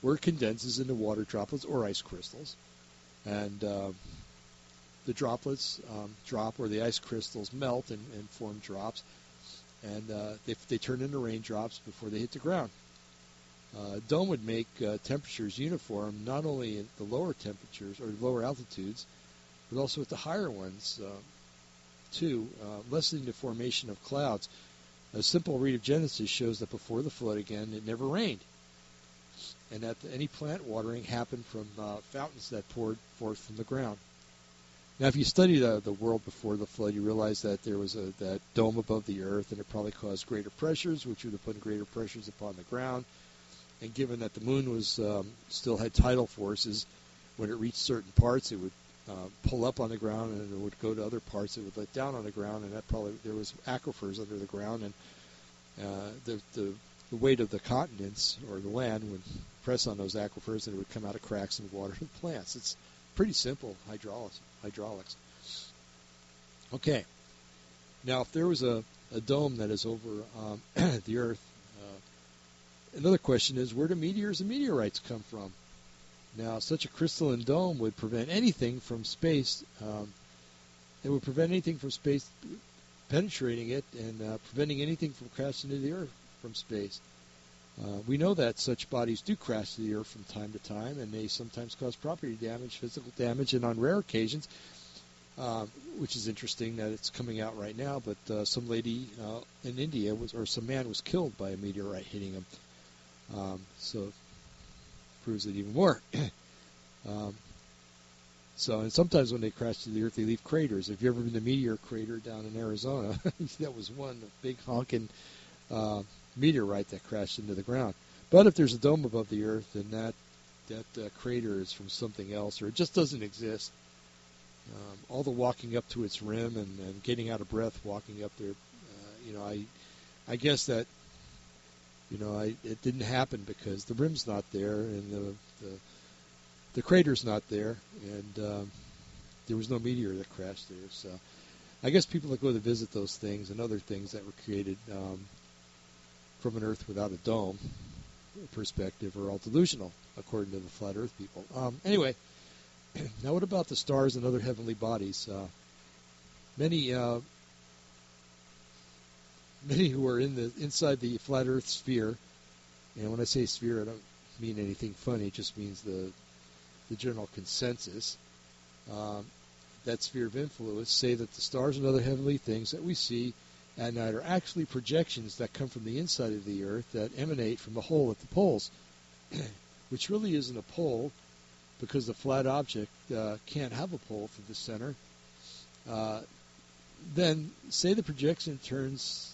where it condenses into water droplets or ice crystals. And the droplets drop, or the ice crystals melt and form drops. And they turn into raindrops before they hit the ground. A dome would make temperatures uniform, not only at the lower temperatures or lower altitudes, but also at the higher ones, too, lessening the formation of clouds. A simple read of Genesis shows that before the flood again, it never rained, and that any plant watering happened from fountains that poured forth from the ground. Now, if you study the world before the flood, you realize that there was that dome above the earth, and it probably caused greater pressures, which would have put greater pressures upon the ground. And given that the moon was still had tidal forces, when it reached certain parts, it would pull up on the ground, and it would go to other parts. It would let down on the ground, and that probably there was aquifers under the ground, and the weight of the continents or the land would press on those aquifers, and it would come out of cracks and water the plants. It's pretty simple hydraulics. Okay. Now, if there was a dome that is over the Earth, another question is, where do meteors and meteorites come from? Now, such a crystalline dome would prevent anything from space. It would prevent anything from space penetrating it and preventing anything from crashing into the Earth from space. We know that such bodies do crash to the Earth from time to time, and they sometimes cause property damage, physical damage, and on rare occasions, which is interesting that it's coming out right now, but some lady in India some man was killed by a meteorite hitting him. So it proves it even more. And sometimes when they crash to the Earth, they leave craters. If you've ever been to a meteor crater down in Arizona, that was one big honking meteorite that crashed into the ground. But if there's a dome above the Earth, then that crater is from something else, or it just doesn't exist. All the walking up to its rim and getting out of breath walking up there, I guess that, it didn't happen because the rim's not there and the crater's not there, and there was no meteor that crashed there. So I guess people that go to visit those things and other things that were created from an Earth without a dome perspective are all delusional, according to the flat Earth people. Anyway, now what about the stars and other heavenly bodies? Many who are inside the flat Earth sphere, and when I say sphere, I don't mean anything funny. It just means the general consensus. That sphere of influence say that the stars and other heavenly things that we see at night are actually projections that come from the inside of the Earth that emanate from the hole at the poles, which really isn't a pole because the flat object can't have a pole through the center. Then say the projection turns,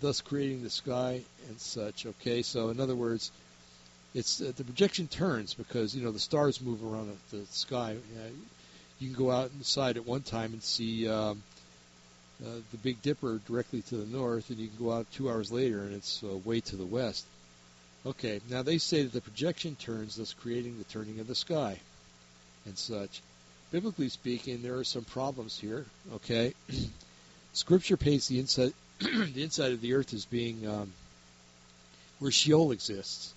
thus creating the sky and such. Okay, so in other words, it's the projection turns because the stars move around the sky. You can go out inside at one time and see the Big Dipper directly to the north, and you can go out 2 hours later and it's way to the west. Okay, now they say that the projection turns, thus creating the turning of the sky and such. Biblically speaking, there are some problems here. Okay, Scripture paints the inside the inside of the earth as being where Sheol exists.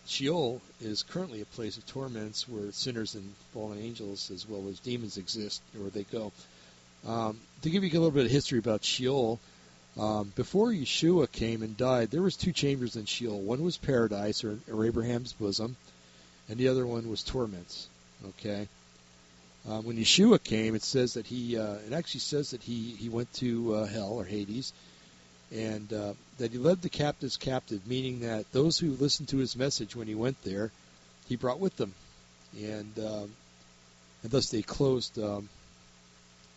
Sheol is currently a place of torments where sinners and fallen angels as well as demons exist, or where they go. To give you a little bit of history about Sheol, before Yeshua came and died, there was two chambers in Sheol. One was paradise, or Abraham's bosom, and the other one was torments. Okay. When Yeshua came, it says that it actually says that he went to hell, or Hades, and that he led the captives captive, meaning that those who listened to his message when he went there, he brought with them, and thus they closed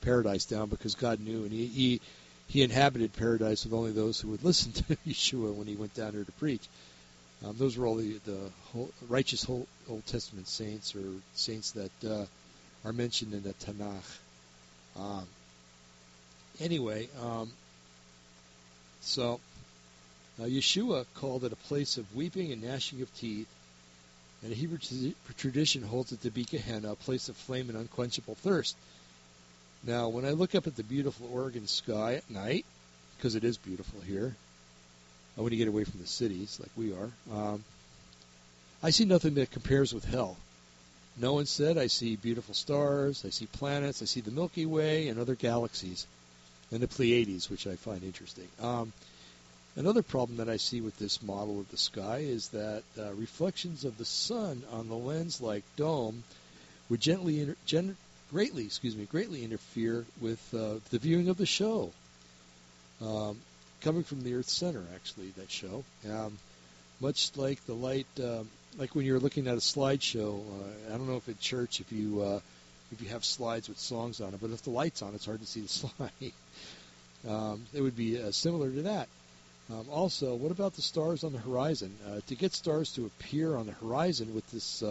paradise down because God knew, and he inhabited paradise with only those who would listen to Yeshua when he went down there to preach. Those were all the righteous Old Testament saints, or saints that are mentioned in the Tanakh. Anyway, so Yeshua called it a place of weeping and gnashing of teeth, and the Hebrew tradition holds it to be Gehenna, a place of flame and unquenchable thirst. Now, when I look up at the beautiful Oregon sky at night, because it is beautiful here, when you get away from the cities like we are. I see nothing that compares with hell. No one said I see beautiful stars, I see planets, I see the Milky Way and other galaxies, and the Pleiades, which I find interesting. Another problem that I see with this model of the sky is that reflections of the sun on the lens-like dome would greatly interfere with the viewing of the show. Coming from the Earth's center, actually, that show. Much like the light, like when you're looking at a slideshow. I don't know if at church if you have slides with songs on it, but if the light's on, it's hard to see the slide. It would be similar to that. Also, what about the stars on the horizon? To get stars to appear on the horizon with this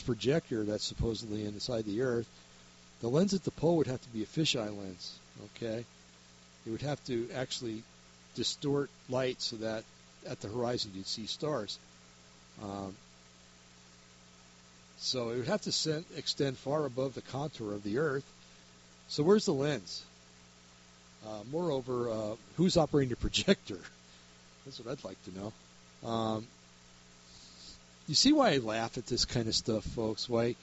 projector that's supposedly inside the Earth, the lens at the pole would have to be a fisheye lens. Okay, it would have to actually distort light so that at the horizon you'd see stars. So it would have to extend far above the contour of the Earth. So where's the lens? Moreover, who's operating the projector? That's what I'd like to know. You see why I laugh at this kind of stuff, folks? Why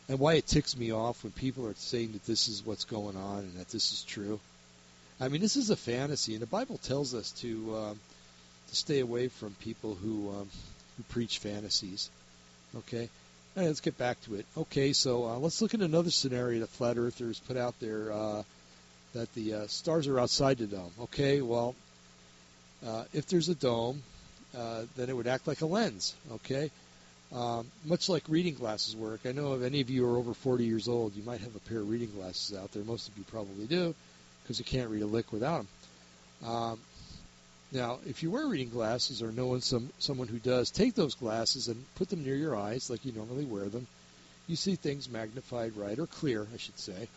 it ticks me off when people are saying that this is what's going on and that this is true. I mean, this is a fantasy, and the Bible tells us to stay away from people who preach fantasies. Okay? All right, let's get back to it. Okay, so let's look at another scenario that flat earthers put out there, that the stars are outside the dome. Okay, well, if there's a dome, then it would act like a lens. Okay? Much like reading glasses work. I know if any of you are over 40 years old, you might have a pair of reading glasses out there. Most of you probably do, because you can't read a lick without them. Now, if you wear reading glasses or know someone who does, take those glasses and put them near your eyes like you normally wear them. You see things magnified right, or clear, I should say.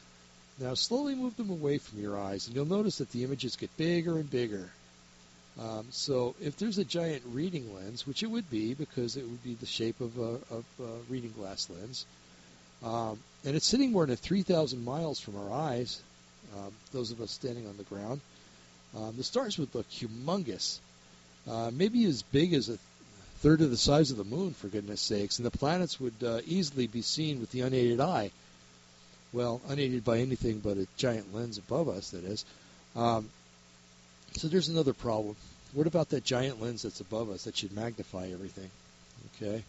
Now, slowly move them away from your eyes, and you'll notice that the images get bigger and bigger. So if there's a giant reading lens, which it would be because it would be the shape of a reading glass lens, and it's sitting more than 3,000 miles from our eyes, those of us standing on the ground, the stars would look humongous, maybe as big as a third of the size of the moon, for goodness sakes, and the planets would easily be seen with the unaided eye. Well, unaided by anything but a giant lens above us, that is. So there's another problem. What about that giant lens that's above us that should magnify everything? Okay.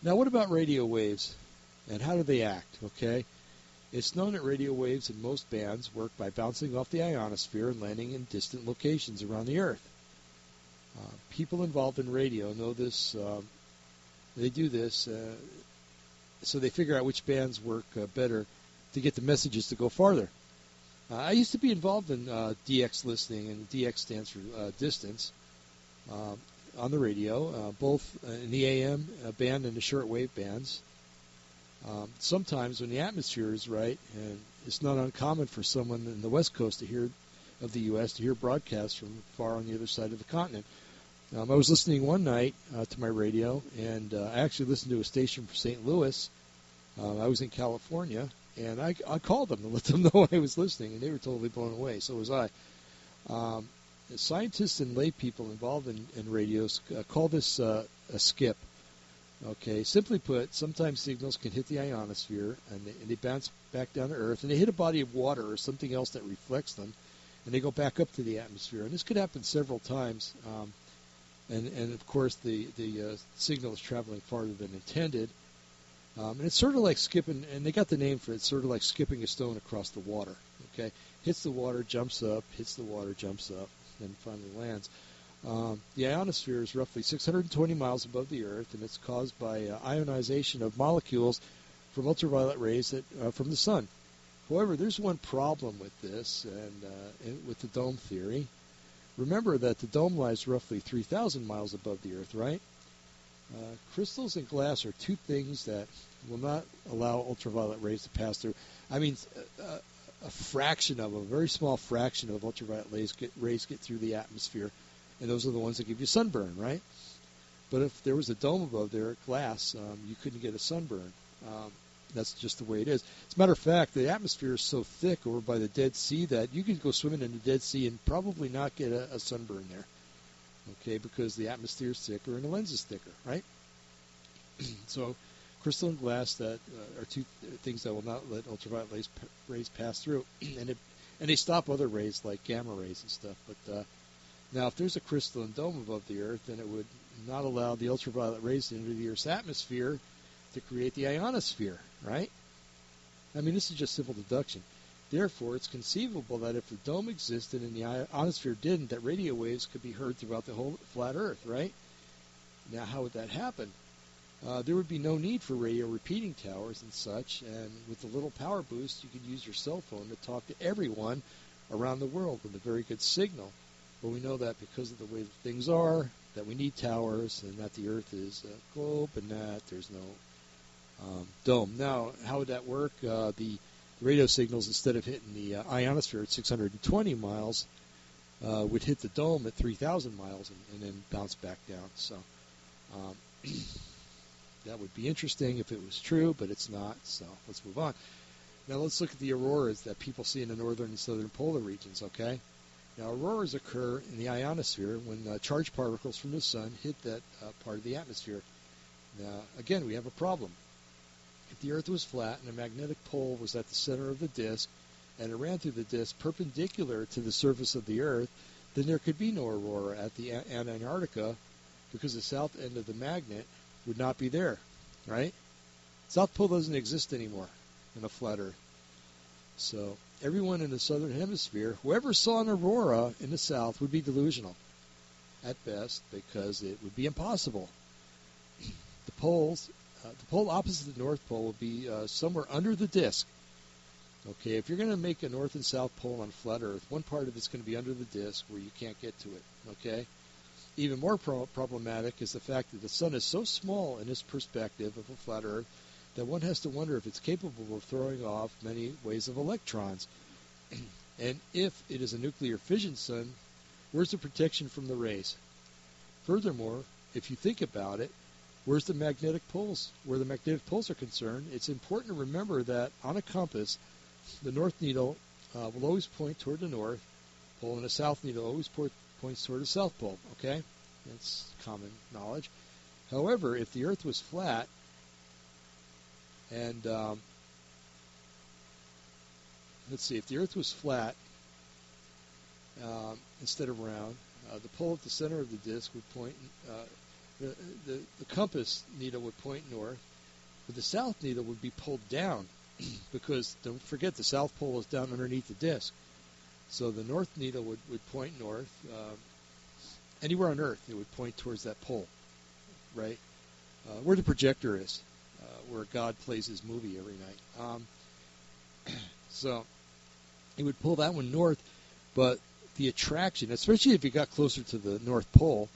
Now, what about radio waves, and how do they act? Okay. It's known that radio waves in most bands work by bouncing off the ionosphere and landing in distant locations around the Earth. People involved in radio know this. They do this, so they figure out which bands work better to get the messages to go farther. I used to be involved in DX listening, and DX stands for distance, on the radio, both in the AM band and the shortwave bands. Sometimes when the atmosphere is right, and it's not uncommon for someone in the West Coast of the U.S. to hear broadcasts from far on the other side of the continent. I was listening one night to my radio, and I actually listened to a station from St. Louis. I was in California, and I called them to let them know I was listening, and they were totally blown away. So was I. Scientists and lay people involved in radios call this a skip. Okay, simply put, sometimes signals can hit the ionosphere, and they bounce back down to Earth, and they hit a body of water or something else that reflects them, and they go back up to the atmosphere. And this could happen several times, and of course the signal is traveling farther than intended. And it's sort of like skipping, and they got the name for it, it's sort of like skipping a stone across the water. Okay, hits the water, jumps up, hits the water, jumps up, and finally lands. The ionosphere is roughly 620 miles above the Earth, and it's caused by ionization of molecules from ultraviolet rays from the sun. However, there's one problem with this, and with the dome theory. Remember that the dome lies roughly 3,000 miles above the Earth, right? Crystals and glass are two things that will not allow ultraviolet rays to pass through. I mean, a very small fraction of ultraviolet rays get through the atmosphere, and those are the ones that give you sunburn, right? But if there was a dome above there, glass, you couldn't get a sunburn. That's just the way it is. As a matter of fact, the atmosphere is so thick over by the Dead Sea that you could go swimming in the Dead Sea and probably not get a sunburn there. okay, because the atmosphere is thicker and the lens is thicker, right? So crystalline glass that are two things that will not let ultraviolet rays pass through, and they stop other rays like gamma rays and stuff. But now, if there's a crystalline dome above the Earth, then it would not allow the ultraviolet rays to enter the Earth's atmosphere to create the ionosphere, right? I mean, this is just simple deduction. Therefore, it's conceivable that if the dome existed and the ionosphere didn't, that radio waves could be heard throughout the whole flat Earth, right? Now, how would that happen? There would be no need for radio repeating towers and such, and with a little power boost, you could use your cell phone to talk to everyone around the world with a very good signal. But we know that because of the way that things are, that we need towers, and that the Earth is a globe, and that there's no dome. Now, how would that work? The radio signals, instead of hitting the ionosphere at 620 miles, would hit the dome at 3,000 miles and then bounce back down. So that would be interesting if it was true, but it's not. So let's move on. Now let's look at the auroras that people see in the northern and southern polar regions, okay? Now auroras occur in the ionosphere when charged particles from the sun hit that part of the atmosphere. Now, again, we have a problem. If the Earth was flat and a magnetic pole was at the center of the disk and it ran through the disk perpendicular to the surface of the Earth, then there could be no aurora at the Antarctica because the south end of the magnet would not be there, right? South Pole doesn't exist anymore in a flat Earth. So everyone in the southern hemisphere, whoever saw an aurora in the south, would be delusional at best because it would be impossible. The pole opposite the North Pole would be somewhere under the disk. Okay, if you're going to make a North and South Pole on flat Earth, one part of it's going to be under the disk where you can't get to it. Okay? Even more problematic is the fact that the sun is so small in this perspective of a flat Earth that one has to wonder if it's capable of throwing off many waves of electrons. And if it is a nuclear fission sun, where's the protection from the rays? Furthermore, if you think about it, where's the magnetic poles? Where the magnetic poles are concerned, it's important to remember that on a compass, the north needle will always point toward the north pole, and the south needle always points toward the south pole. Okay, that's common knowledge. However, if the Earth was flat, and let's see, if the Earth was flat instead of round, the pole at the center of the disk would point. The compass needle would point north, but the south needle would be pulled down because, don't forget, the south pole is down underneath the disk. So the north needle would point north. Anywhere on Earth, it would point towards that pole, right? Where the projector is, where God plays his movie every night. So it would pull that one north, but the attraction, especially if you got closer to the North Pole,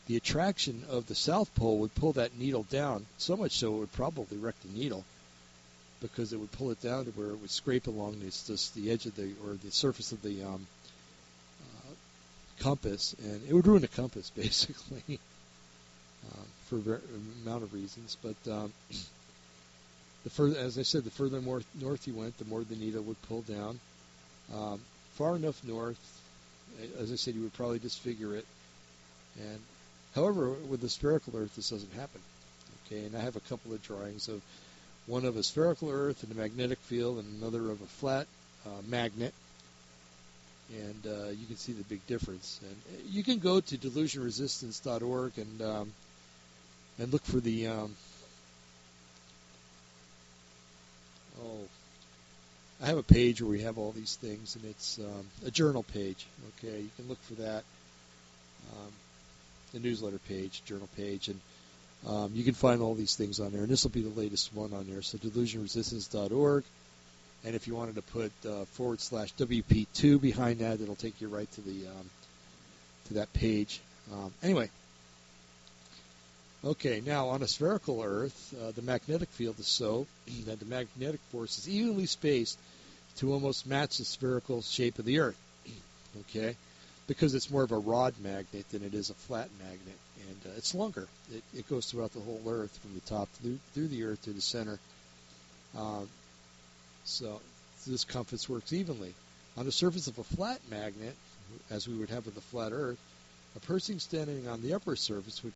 the attraction of the South Pole would pull that needle down, so much so it would probably wreck the needle, because it would pull it down to where it would scrape along the edge of the surface of the compass, and it would ruin the compass basically for a amount of reasons. But as I said, the further north you went, the more the needle would pull down. Far enough north, as I said, you would probably disfigure it. And however, with the spherical Earth, this doesn't happen. Okay, and I have a couple of drawings of one of a spherical Earth and a magnetic field, and another of a flat magnet. And you can see the big difference. And you can go to delusionresistance.org and look for the I have a page where we have all these things, and it's a journal page. Okay, you can look for that. The newsletter page, journal page, and you can find all these things on there. And this will be the latest one on there. So delusionresistance.org. And if you wanted to put /WP2 behind that, it'll take you right to the to that page. Anyway. Okay, now on a spherical Earth, the magnetic field is so that the magnetic force is evenly spaced to almost match the spherical shape of the Earth. Okay, because it's more of a rod magnet than it is a flat magnet, and it's longer. It goes throughout the whole Earth from the top through the Earth to the center. So this compass works evenly. On the surface of a flat magnet, as we would have with a flat Earth, A person standing on the upper surface would